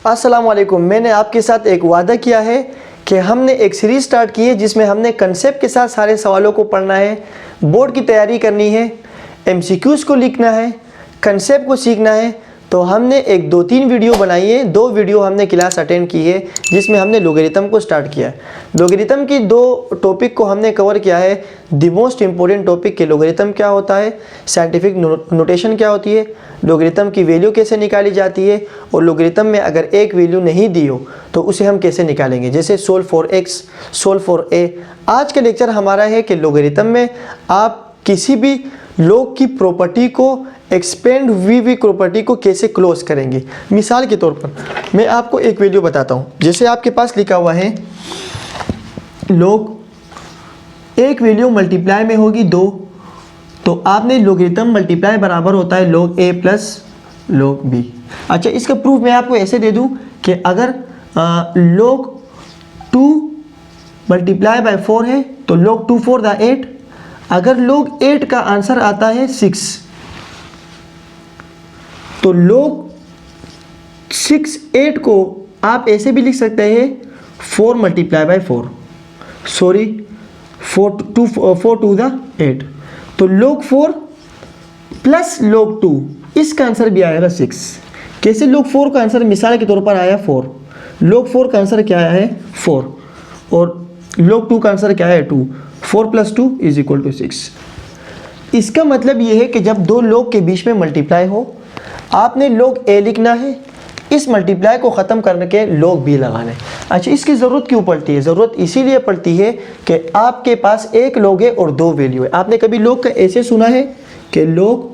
अस्सलामुअलैकुम। मैंने आपके साथ एक वादा किया है कि हमने एक सीरीज़ स्टार्ट की है जिसमें हमने कंसेप्ट के साथ सारे सवालों को पढ़ना है, बोर्ड की तैयारी करनी है, एमसीक्यूज़ को लिखना है, कंसेप्ट को सीखना है। तो हमने एक 2-3 वीडियो बनाई है, 2 वीडियो हमने क्लास अटेंड की है जिसमें हमने लोगरिथम को स्टार्ट किया है। लोगरिथम की 2 टॉपिक को हमने कवर किया है। द मोस्ट इम्पोर्टेंट टॉपिक के लोगरिथम क्या होता है, साइंटिफिक नोटेशन क्या होती है, लोगरिथम की वैल्यू कैसे निकाली जाती है, और लोगरिथम में अगर एक वैल्यू नहीं दी हो तो उसे हम कैसे निकालेंगे, जैसे solve for x, solve for a. आज का लेक्चर हमारा है कि लोगरिथम में आप किसी भी लॉग की प्रॉपर्टी को, एक्सपेंड वी प्रॉपर्टी को कैसे क्लोज करेंगे। मिसाल के तौर पर मैं आपको एक वैल्यू बताता हूँ। जैसे आपके पास लिखा हुआ है लॉग, एक वैल्यू मल्टीप्लाई में होगी 2, तो आपने लोगरिथम मल्टीप्लाई बराबर होता है log a plus log b। अच्छा, इसका प्रूफ मैं आपको ऐसे दे दूं कि अगर log 2 मल्टीप्लाई बाय 4 है तो log 2 4 दा 8। अगर log 8 का आंसर आता है 6 तो log 6 8 को आप ऐसे भी लिख सकते हैं 4 मल्टीप्लाई बाय 4, सॉरी 4 2 दा 8। तो log 4 प्लस log 2, इसका आंसर भी आएगा 6। कैसे log 4 का आंसर मिसाल के तौर पर आया 4, log 4 का आंसर क्या है 4, और log 2 का आंसर क्या है 2। 4 + 2 = 6। इसका मतलब ये है कि जब 2 log के बीच में मल्टीप्लाई हो, आपने log a लिखना है, इस मल्टीप्लाई को ख़त्म करने के log b लगाना है। अच्छा, इसकी ज़रूरत क्यों पड़ती है? ज़रूरत इसीलिए पड़ती है कि आपके पास एक log है और 2 वैल्यू है। आपने कभी log का ऐसे सुना है कि log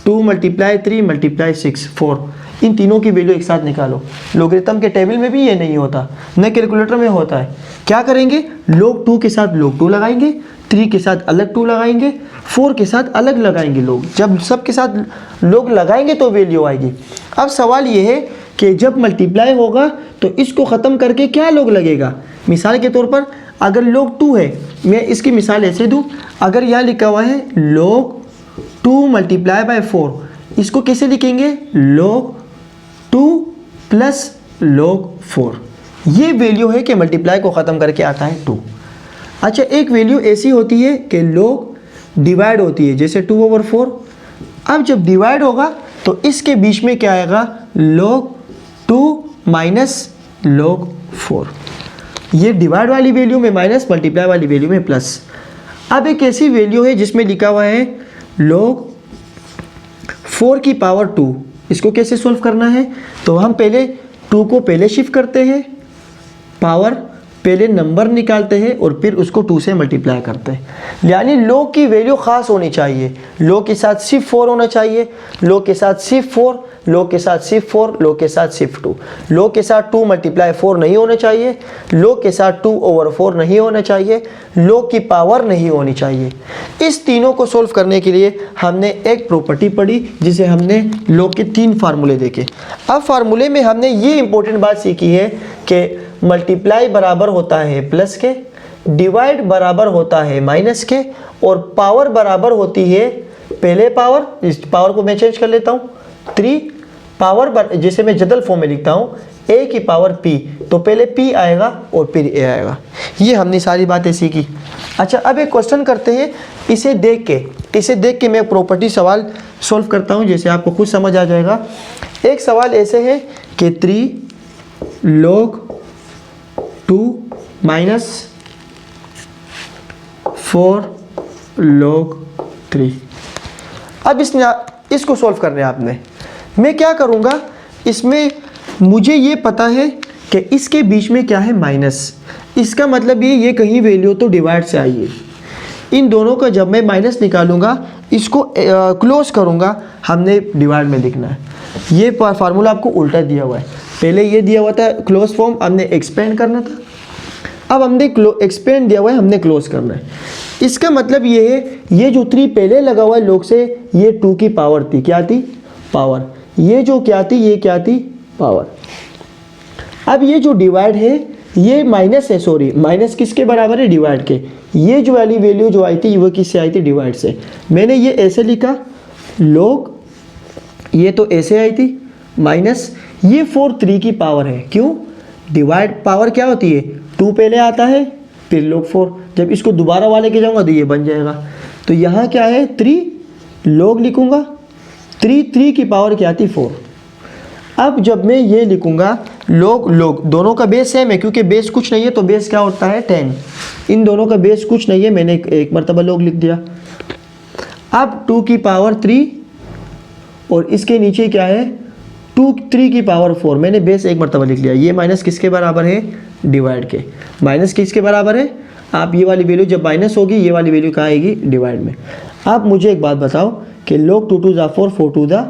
2 × 3 × 6 4, इन तीनों की वैल्यू एक साथ निकालो। लोगरिथम के टेबल में भी ये नहीं होता, न कैलकुलेटर में होता है। क्या करेंगे, log 2 के साथ log 2 लगाएंगे, 3 के साथ अलग 2 लगाएंगे, 4 के साथ अलग लगाएंगे log। जब सब के साथ log लगाएंगे तो वैल्यू आएगी। अब सवाल ये है कि जब मल्टीप्लाई होगा तो इसको ख़त्म करके क्या log लगेगा। मिसाल के तौर पर अगर log 2 है, मैं इसकी मिसाल ऐसे दूँ, अगर यहाँ लिखा हुआ है log 2 × 4, इसको कैसे लिखेंगे log 2 प्लस log 4। ये वैल्यू है कि मल्टीप्लाई को ख़त्म करके आता है 2। अच्छा, एक वैल्यू ऐसी होती है कि log डिवाइड होती है, जैसे 2/4। अब जब डिवाइड होगा तो इसके बीच में क्या आएगा, log 2 माइनस log 4। ये डिवाइड वाली वैल्यू में माइनस, मल्टीप्लाई वाली वैल्यू में प्लस। अब एक ऐसी वैल्यू है जिसमें लिखा हुआ है log 4 की पावर 2। इसको कैसे सोल्व करना है, तो हम पहले 2 को पहले शिफ्ट करते हैं, पावर पहले नंबर निकालते हैं और फिर उसको 2 से मल्टीप्लाई करते हैं। यानी log की वैल्यू ख़ास होनी चाहिए, log के साथ सिर्फ 4 होना चाहिए, log के साथ सिर्फ 4, log के साथ सिर्फ 4, log के साथ सिर्फ 2, log के साथ 2 × 4 नहीं होना चाहिए, log के साथ 2/4 नहीं होना चाहिए, log की पावर नहीं होनी चाहिए। इस तीनों को सोल्व करने के लिए हमने एक प्रॉपर्टी पढ़ी जिसे हमने log के 3 फार्मूले देखे। अब फार्मूले में हमने ये इंपॉर्टेंट बात सीखी है कि मल्टीप्लाई बराबर होता है प्लस के, डिवाइड बराबर होता है माइनस के, और पावर बराबर होती है, पहले पावर, इस पावर को मैं चेंज कर लेता हूँ 3 पावर, जिसे मैं जदल फॉर्म में लिखता हूँ a की पावर p, तो पहले p आएगा और फिर a आएगा। ये हमने सारी बातें सीखी। अच्छा, अब एक क्वेश्चन करते हैं, इसे देख के मैं प्रॉपर्टी सवाल सॉल्व करता हूँ, जैसे आपको खुद समझ आ जाएगा। एक सवाल ऐसे है कि 3 log 2 माइनस 4 log 3। अब इसको सॉल्व करना है आपने। मैं क्या करूँगा, इसमें मुझे ये पता है कि इसके बीच में क्या है माइनस, इसका मतलब ये कहीं वैल्यू तो डिवाइड से आई है। इन दोनों का जब मैं माइनस निकालूंगा, इसको क्लोज करूँगा, हमने डिवाइड में लिखना है। ये फार्मूला आपको उल्टा दिया हुआ है, पहले ये दिया हुआ था क्लोज फॉर्म, हमने एक्सपेंड करना था, अब हमने एक्सपेंड दिया हुआ है, हमने क्लोज करना है। इसका मतलब ये है, ये जो 3 पहले लगा हुआ है log से, ये 2 की पावर थी, क्या थी, पावर। ये जो क्या थी, ये क्या थी, पावर। अब ये जो डिवाइड है, ये माइनस है, सॉरी माइनस किसके बराबर है, डिवाइड के। ये जो वाली वैल्यू जो आई थी वो किससे आई थी, डिवाइड से। मैंने ये ऐसे लिखा log, ये तो ऐसे आई थी, माइनस ये 4 3 की पावर है। क्यों? डिवाइड पावर क्या होती है, 2 पहले आता है फिर log 4। जब इसको दोबारा वाले के जाऊंगा तो ये बन जाएगा। तो यहाँ क्या है 3 log लिखूंगा, 3 की पावर क्या आती 4। अब जब मैं ये लिखूंगा log दोनों का बेस सेम है, क्योंकि बेस कुछ नहीं है तो बेस क्या होता है 10। इन दोनों का बेस कुछ नहीं है, मैंने एक मरतबा log लिख दिया। अब 2 की पावर 3 और इसके नीचे क्या है 3 की पावर 4, मैंने बेस एक मरतबा लिख लिया। ये माइनस किसके बराबर है, डिवाइड के। माइनस किसके बराबर है, आप ये वाली वैल्यू जब माइनस होगी ये वाली वैल्यू कहाँ आएगी, डिवाइड में। आप मुझे एक बात बताओ कि log 2 2 4 4 2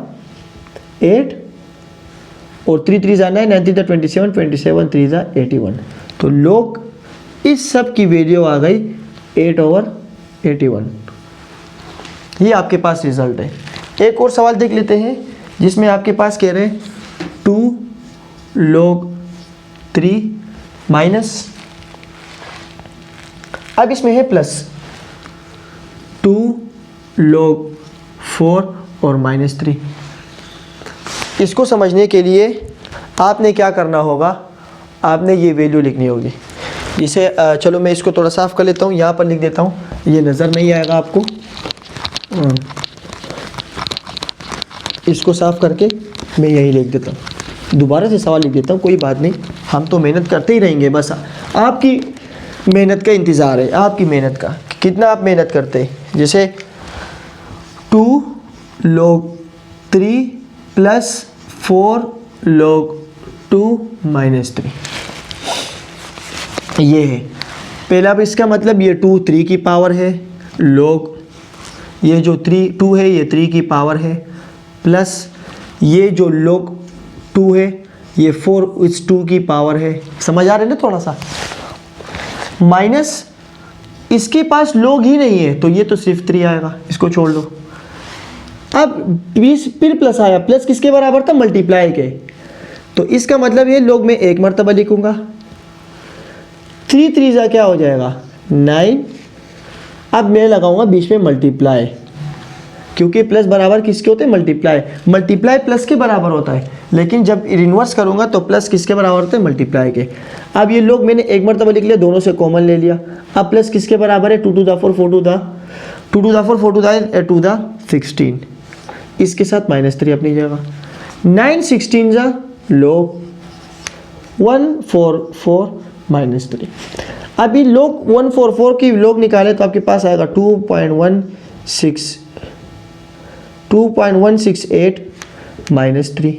8 और 3 3 9 9 3 27 27 3 81। तो log इस सब की वैल्यू आ गई 8/81। ये आपके पास रिजल्ट है। एक और सवाल देख लेते हैं जिसमें आपके पास कह रहे हैं 2 log 3 माइनस, अब इसमें है प्लस 2 log 4 और -3। इसको समझने के लिए आपने क्या करना होगा, आपने ये वैल्यू लिखनी होगी। इसे चलो मैं इसको थोड़ा साफ़ कर लेता हूँ, यहाँ पर लिख देता हूँ, ये नज़र नहीं आएगा आपको। इसको साफ़ करके मैं यही लिख देता हूँ, दोबारा से सवाल लिख देता हूँ, कोई बात नहीं, हम तो मेहनत करते ही रहेंगे। बस आपकी मेहनत का इंतज़ार है, आपकी मेहनत का, कितना आप मेहनत करते हैं। जैसे 2 log 3 प्लस 4 log 2 -3, ये है पहला। अब इसका मतलब ये 2 3 की पावर है, log ये जो 2 है ये 3 की पावर है, प्लस ये जो log 2 है ये 4 इस 2 की पावर है। समझ आ रहा है ना थोड़ा सा। माइनस इसके पास log ही नहीं है तो ये तो सिर्फ 3 आएगा, इसको छोड़ दो। अब 20 फिर प्लस आया, प्लस किसके बराबर था, मल्टीप्लाई के। तो इसका मतलब ये log में एक मरतबा लिखूंगा, 3 3 क्या हो जाएगा 9। अब मैं लगाऊंगा बीच में मल्टीप्लाई, क्योंकि प्लस बराबर किसके होते हैं, मल्टीप्लाई। मल्टीप्लाई प्लस के बराबर होता है, लेकिन जब इन्वर्स करूंगा तो प्लस किसके बराबर होता है, मल्टीप्लाई के। अब ये log मैंने एक मरतबा लिख लिया, दोनों से कॉमन ले लिया। अब प्लस किसके बराबर है, 2 2 4 4 2 2 2 4 4 2 2 16, इसके साथ -3 अपनी जगह। 9 16 log 144 -3। अभी log 144 की log निकाले तो आपके पास आएगा 2.168 -3।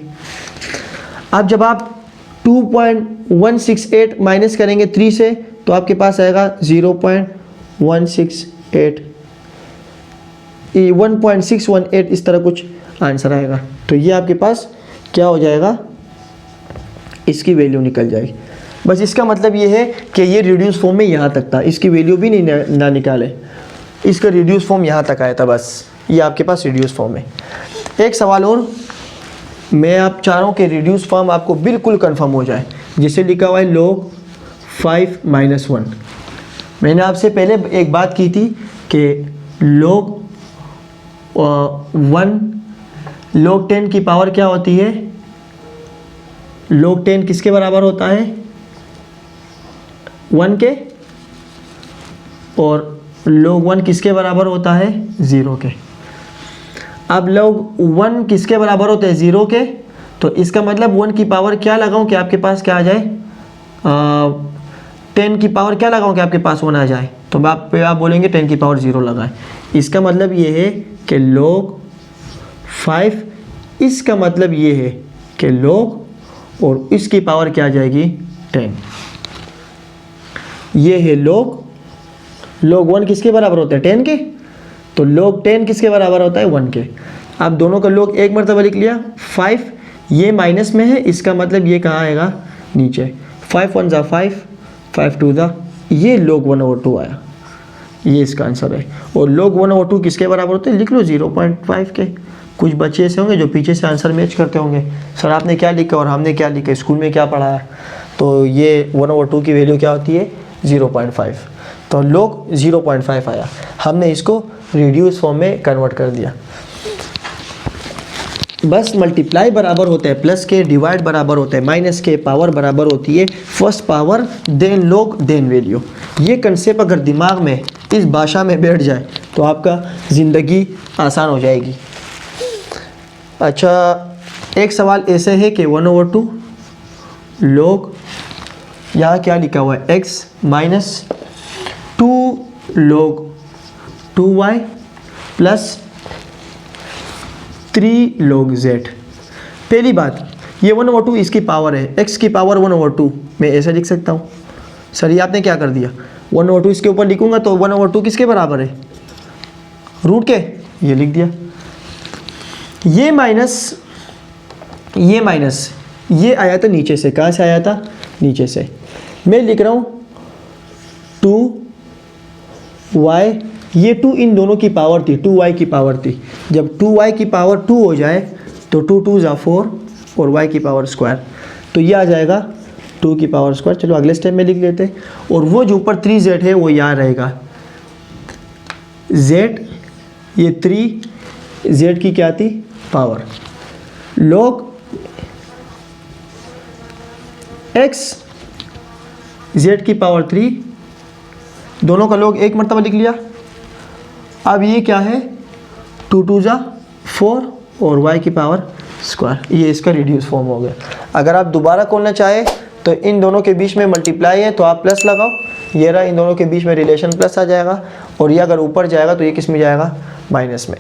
अब जब आप 2.168 माइनस करेंगे 3 से तो आपके पास आएगा 0.168 1.618, इस तरह कुछ आंसर आएगा। तो ये आपके पास क्या हो जाएगा, इसकी वैल्यू निकल जाएगी। बस इसका मतलब ये है कि ये रिड्यूस फॉर्म में यहाँ तक था, इसकी वैल्यू भी नहीं ना निकाले, इसका रिड्यूस फॉर्म यहाँ तक आया था, बस ये आपके पास रिड्यूस फॉर्म है। एक सवाल और, मैं आप चारों के रिड्यूस फॉर्म आपको बिल्कुल कंफर्म हो जाए। जिसे लिखा हुआ है log 5 - 1। मैंने आपसे पहले एक बात की थी कि log 10 की पावर क्या होती है, log 10 किसके बराबर होता है, 1 के, और log 1 किसके बराबर होता है, 0 के। अब log 1 किसके बराबर होते हैं, 0 के। तो इसका मतलब 1 की पावर क्या लगाऊं कि आपके पास क्या आ जाए, 10 की पावर क्या लगाऊं कि आपके पास 1 आ जाए। तो आप बोलेंगे 10 की पावर 0 लगाएं। इसका मतलब ये है कि log 5, इसका मतलब ये है कि log और इसकी पावर क्या आ जाएगी 10। ये है log 1 किसके बराबर होता है, 10 के। तो log 10 किसके बराबर होता है, 1 के। आप दोनों का log एक मरतबा लिख लिया। 5 ये माइनस में है, इसका मतलब ये कहाँ आएगा, नीचे। 5 1 = 5, 5 2 ये log 1/2 आया, ये इसका आंसर है। और log 1/2 किसके बराबर होते हैं, लिख लो 0.5 के। कुछ बच्चे ऐसे होंगे जो पीछे से आंसर मैच करते होंगे, सर आपने क्या लिखा और हमने क्या लिखा, स्कूल में क्या पढ़ाया। तो ये 1/2 की वैल्यू क्या होती है, 0.5। तो log 0.5 आया, हमने इसको रिड्यूस फॉर्म में कन्वर्ट कर दिया। बस मल्टीप्लाई बराबर होता है प्लस के, डिवाइड बराबर होता है माइनस के, पावर बराबर होती है first power then log then value. ये कंसेप्ट अगर दिमाग में इस भाषा में बैठ जाए तो आपका ज़िंदगी आसान हो जाएगी। अच्छा, एक सवाल ऐसे है कि 1/2 लॉग, यहाँ क्या लिखा हुआ है, x minus 2 log 2y plus 3 log z। पहली बात, ये 1/2 इसकी पावर है, x की पावर 1/2 मैं ऐसा लिख सकता हूँ। सर ये आपने क्या कर दिया, 1/2 इसके ऊपर लिखूंगा तो 1/2 किसके बराबर है, रूट के, ये लिख दिया। ये माइनस ये आया था नीचे से, कहाँ से आया था, नीचे से। मैं लिख रहा हूँ 2y, ये 2 इन दोनों की पावर थी, 2y की पावर थी। जब 2y की पावर 2 हो जाए तो 2 2 = 4 और y की पावर स्क्वायर, तो ये आ जाएगा 2 की पावर स्क्वायर। चलो अगले स्टेप में लिख लेते हैं। और वो जो ऊपर 3z है वो यहाँ रहेगा, z, ये 3z की क्या थी, पावर, log x z की पावर 3, दोनों का log एक मरतबा लिख लिया। अब ये क्या है, 2 2 = 4 और y की पावर स्क्वायर, ये इसका रिड्यूस फॉर्म हो गया। अगर आप दोबारा खोलना चाहें तो इन दोनों के बीच में मल्टीप्लाई है तो आप प्लस लगाओ, ये रहा, इन दोनों के बीच में रिलेशन प्लस आ जाएगा, और ये अगर ऊपर जाएगा तो ये किस में जाएगा, माइनस में।